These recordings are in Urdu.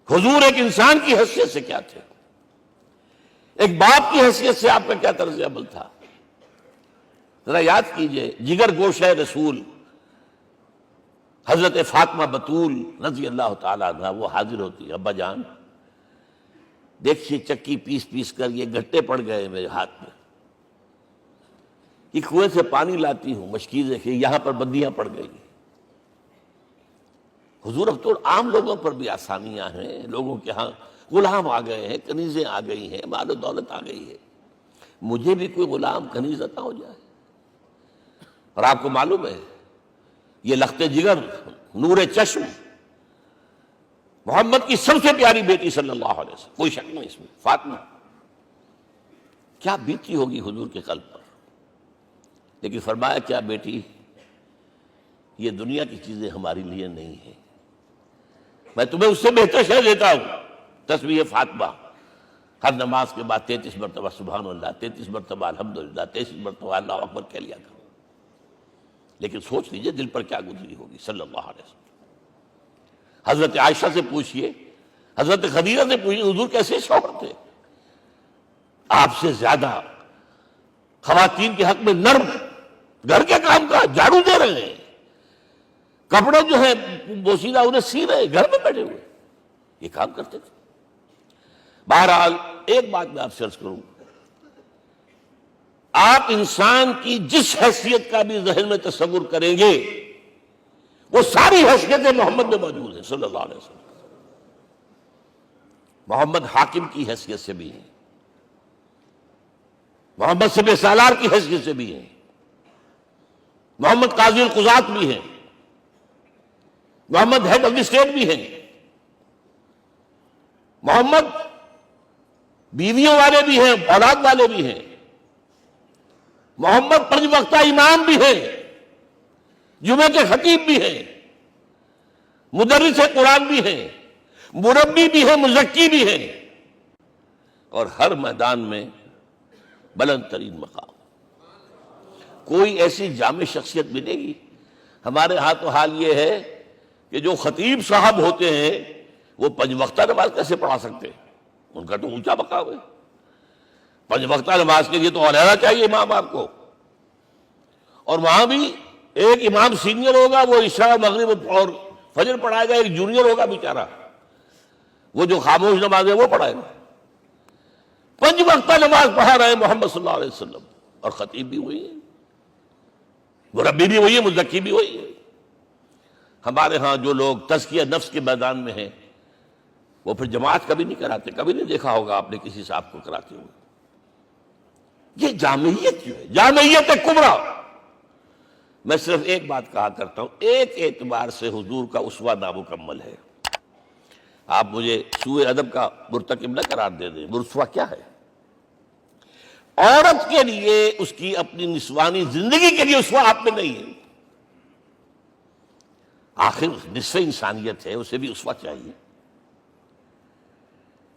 حضور ایک انسان کی حیثیت سے کیا تھے، ایک باپ کی حیثیت سے آپ کا کیا طرز عمل تھا؟ ذرا یاد کیجئے، جگر گوشہ رسول حضرت فاطمہ بتول رضی اللہ تعالیٰ عنہ وہ حاضر ہوتی، ابا جان دیکھیے چکی پیس پیس کر یہ گھٹے پڑ گئے میرے ہاتھ میں، یہ کنویں سے پانی لاتی ہوں، مشکیزیں کہ یہاں پر بندیاں پڑ گئی۔ حضور اب تو عام لوگوں پر بھی آسانیاں ہیں، لوگوں کے ہاں غلام آ گئے ہیں، کنیزیں آ گئی ہیں، مال و دولت آ گئی ہے، مجھے بھی کوئی غلام کنیز عطا ہو جائے۔ اور آپ کو معلوم ہے یہ لخت جگر نور چشم محمد کی سب سے پیاری بیٹی صلی اللہ علیہ وسلم، کوئی شک نہیں اس میں، فاطمہ، کیا بیتی ہوگی حضور کے قلب پر۔ لیکن فرمایا کیا بیٹی، یہ دنیا کی چیزیں ہماری لیے نہیں ہیں، میں تمہیں اس سے بہتر شے دیتا ہوں، تسبیح فاطمہ، ہر نماز کے بعد 33 مرتبہ سبحان اللہ، 33 مرتبہ الحمدللہ، 33 مرتبہ اللہ اکبر کہہ لیا کرو۔ لیکن سوچ لیجئے دل پر کیا گزری ہوگی صلی اللہ علیہ وسلم۔ حضرت عائشہ سے پوچھئے، حضرت خدیجہ سے پوچھئے، حضور کیسے شوہر تھے؟ آپ سے زیادہ خواتین کے حق میں نرم، گھر کے کام کا جھاڑو دے رہے ہیں، کپڑے جو ہیں بوسیدہ انہیں سی رہے، گھر میں بیٹھے ہوئے یہ کام کرتے تھے۔ بہرحال ایک بات میں آپ سے عرض کروں، آپ انسان کی جس حیثیت کا بھی ذہن میں تصور کریں گے وہ ساری حیثیتیں محمد میں موجود ہیں صلی اللہ علیہ وسلم۔ محمد حاکم کی حیثیت سے بھی ہیں، محمد سب سالار کی حیثیت سے بھی ہیں، محمد قاضی القضات بھی ہیں، محمد ہیڈ آف دی اسٹیٹ بھی ہیں، محمد بیویوں والے بھی ہیں، اولاد والے بھی ہیں، محمد 5 وقتہ امام بھی ہیں، جمعہ کے خطیب بھی ہیں، مدرس قرآن بھی ہیں، مربی بھی ہیں، مزکی بھی ہیں، اور ہر میدان میں بلند ترین مقام۔ کوئی ایسی جامع شخصیت ملے گی؟ ہمارے ہاں تو حال یہ ہے کہ جو خطیب صاحب ہوتے ہیں وہ 5 وقتہ نماز کیسے پڑھا سکتے ہیں؟ ان کا تو اونچا مقام ہے، 5 وقتہ نماز کے لیے تو علیحدہ چاہیے امام آپ کو، اور وہاں بھی ایک امام سینئر ہوگا وہ عشاء مغرب اور فجر پڑھائے گا، ایک جونیئر ہوگا بیچارہ وہ جو خاموش نماز ہے وہ پڑھائے گا۔ 5 وقتہ نماز پڑھا رہے محمد صلی اللہ علیہ وسلم، اور خطیب بھی وہی ہے، مربی بھی وہی ہے، مزکی بھی وہی ہے۔ ہمارے ہاں جو لوگ تزکیہ نفس کے میدان میں ہیں وہ پھر جماعت کبھی نہیں کراتے، کبھی نہیں دیکھا ہوگا آپ نے کسی صاحب کو کراتے ہوئے۔ یہ جامعیت کیوں ہے؟ جامعیت کبریٰ۔ میں صرف ایک بات کہا کرتا ہوں، ایک اعتبار سے حضور کا اسوہ نامکمل ہے۔ آپ مجھے سوء ادب کا مرتکب نہ قرار دے دیں، اسوہ کیا ہے؟ عورت کے لیے اس کی اپنی نسوانی زندگی کے لیے اسوہ آپ میں نہیں ہے، آخر نصف انسانیت ہے، اسے بھی اسوہ چاہیے۔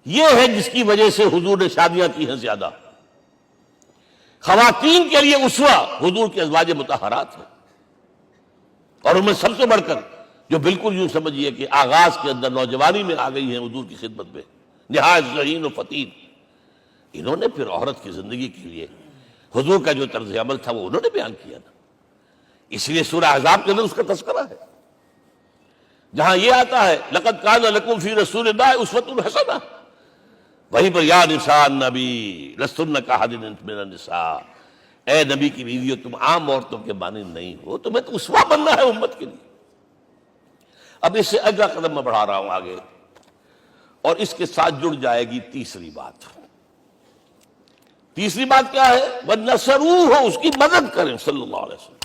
یہ ہے جس کی وجہ سے حضور نے شادیاں کی ہیں زیادہ۔ خواتین کے لیے اسوہ حضور کے ازواج مطہرات ہیں، اور ان میں سب سے بڑھ کر جو بالکل یوں سمجھیے کہ آغاز کے اندر نوجوانی میں آ گئی ہیں حضور کی خدمت میں، نہایت ذہین و فطین، انہوں نے پھر عورت کی زندگی کے لیے حضور کا جو طرز عمل تھا وہ انہوں نے بیان کیا نا۔ اس لیے سورہ احزاب کے اندر اس کا تذکرہ ہے، جہاں یہ آتا ہے لقد کان لکم فی رسول اللہ اسوۃ حسنہ، وہیں پر یا نساء النبی لستن کاحد من النساء، اے نبی کی بیویوں تم عام عورتوں کے مانند نہیں ہو، تمہیں تو اسوہ بننا ہے امت کے لیے۔ اب اس سے اگلا قدم میں بڑھا رہا ہوں آگے، اور اس کے ساتھ جڑ جائے گی تیسری بات۔ تیسری بات کیا ہے؟ وَنَصَرُوهُ، اس کی مدد کریں صلی اللہ علیہ وسلم۔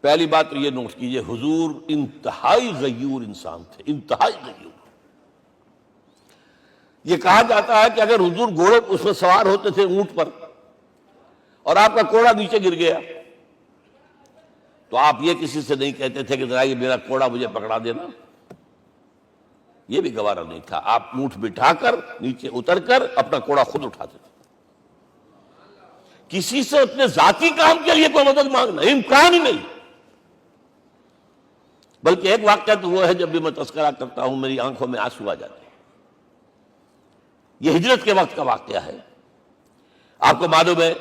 پہلی بات تو یہ نوٹ کیجئے، حضور انتہائی غیور انسان تھے، انتہائی غیور۔ یہ کہا جاتا ہے کہ اگر حضور گھوڑے اس میں سوار ہوتے تھے اونٹ پر، اور آپ کا کوڑا نیچے گر گیا تو آپ یہ کسی سے نہیں کہتے تھے کہ ذرا یہ میرا کوڑا مجھے پکڑا دینا، یہ بھی گوارا نہیں تھا، آپ اونٹ بٹھا کر نیچے اتر کر اپنا کوڑا خود اٹھاتے تھے۔ کسی سے اپنے ذاتی کام کے لیے کوئی مدد مانگنا امکان ہی نہیں۔ بلکہ ایک واقعہ تو وہ ہے جب بھی میں تذکرہ کرتا ہوں میری آنکھوں میں آنسو آ جاتے ہیں. یہ ہجرت کے وقت کا واقعہ ہے. آپ کو معلوم ہے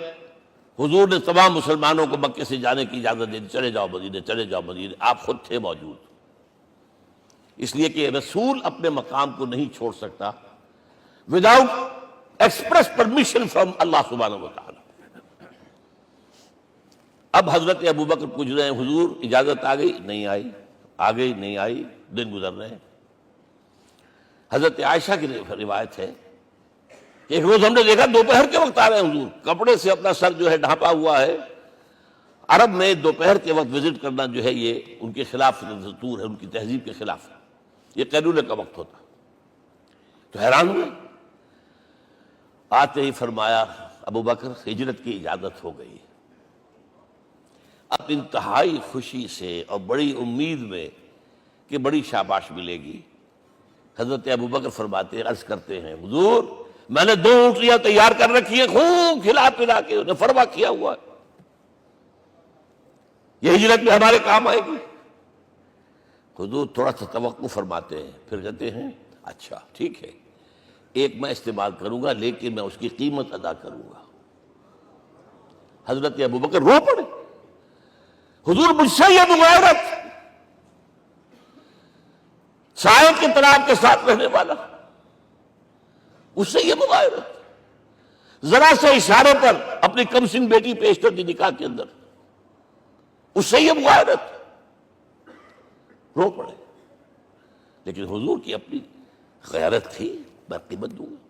حضور نے تمام مسلمانوں کو مکے سے جانے کی اجازت دے دی، چلے جاؤ مدینے، چلے جاؤ مدینے. آپ خود تھے موجود، اس لیے کہ رسول اپنے مقام کو نہیں چھوڑ سکتا وداؤٹ ایکسپریس پرمیشن فرام اللہ سبحانہ و تعالی. اب حضرت ابوبکر پوچھ رہے ہیں حضور اجازت آ گئی؟ نہیں آئی. آ گئی؟ نہیں آئی. دن گزر رہے ہیں. حضرت عائشہ کی روایت ہے کہ ایک روز ہم نے دیکھا دوپہر کے وقت آ رہے ہیں حضور، کپڑے سے اپنا سر جو ہے ڈھانپا ہوا ہے. عرب میں دوپہر کے وقت وزٹ کرنا جو ہے یہ ان کے خلاف دستور ہے، ان کی تہذیب کے خلاف ہے. یہ قیلولے کا وقت ہوتا. تو حیران ہوئے. آتے ہی فرمایا ابوبکر ہجرت کی اجازت ہو گئی. اب انتہائی خوشی سے اور بڑی امید میں کہ بڑی شاباش ملے گی، حضرت ابوبکر فرماتے عرض کرتے ہیں حضور میں نے 2 اونٹیاں تیار کر رکھی ہیں، خوب کھلا پلا کے انہیں فرما کیا ہوا ہے، یہ ہجرت میں ہمارے کام آئے گی. حضور تھوڑا سا توقع فرماتے ہیں، پھر کہتے ہیں اچھا ٹھیک ہے، ایک میں استعمال کروں گا لیکن میں اس کی قیمت ادا کروں گا. حضرت ابوبکر رو پڑے. حضور مجھ سے یہ مغایرت، سائے کے تناب کے ساتھ رہنے والا، اس سے یہ مغایرت، ذرا سے اشارے پر اپنی کم سن بیٹی پیش کر دی نکاح کے اندر، اس سے یہ مغایرت. رو پڑے. لیکن حضور کی اپنی غیرت تھی، میں قیمت دوں گا.